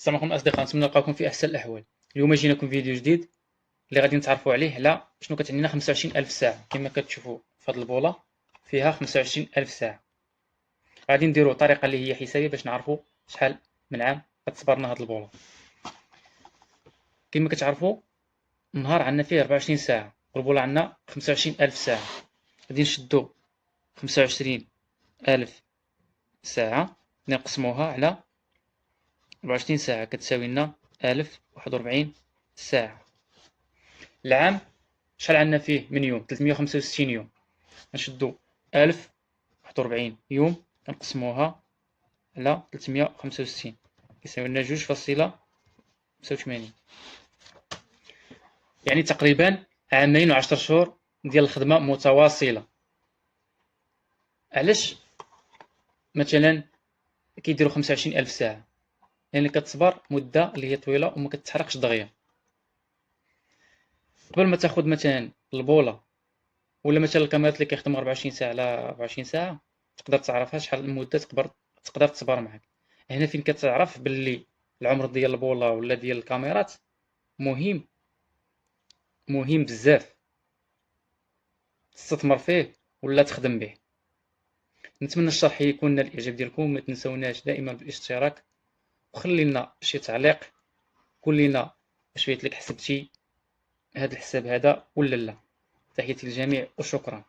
السلام عليكم اصدقاء، نتمنى نلقاكم في احسن الاحوال. اليوم جيناكم فيديو جديد اللي غادي نتعرفوا عليه على شنو كتعنينا 25000 ساعه. كما كتشوفوا في هذه البوله فيها 25000 ساعه. غادي نديروا طريقه اللي هي حسابيه باش نعرفوا شحال من عام كتصبرنا هذه البوله. كما كتعرفوا النهار عندنا فيه 24 ساعه والبوله عندنا 25000 ساعه. غادي نشدوا 25000 ساعه نقسموها على 24 ساعه كتساوي لنا 1041 ساعه. العام شحال عندنا فيه من يوم؟ 365 يوم. نشدو 1041 يوم كنقسموها على 365 كيساوي لنا 2.85. يعني تقريبا عامين و10 شهور ديال الخدمة متواصلة. علاش مثلا كيديروا 25000 ساعة؟ لأن كتصبر مدة اللي هي طويلة وما كتحرقش دغيا. قبل ما تاخد مثلا البولة ولا مثلا الكاميرات اللي كيخدموا 24 ساعة على 24 ساعة تقدر تعرفها شحال المدة تقدر تصبر معاك. هنا فين كتعرف باللي العمر ديال البولة ولا ديال الكاميرات مهم بزاف تستثمر فيه ولا تخدم به. نتمنى الشرح يكون نال الاعجاب ديالكم. ما تنسوناش دائما بالاشتراك وخلي لنا شي تعليق، قول لنا واش فايت لك حسبتي هذا الحساب هذا ولا لا. تحياتي للجميع وشكرا.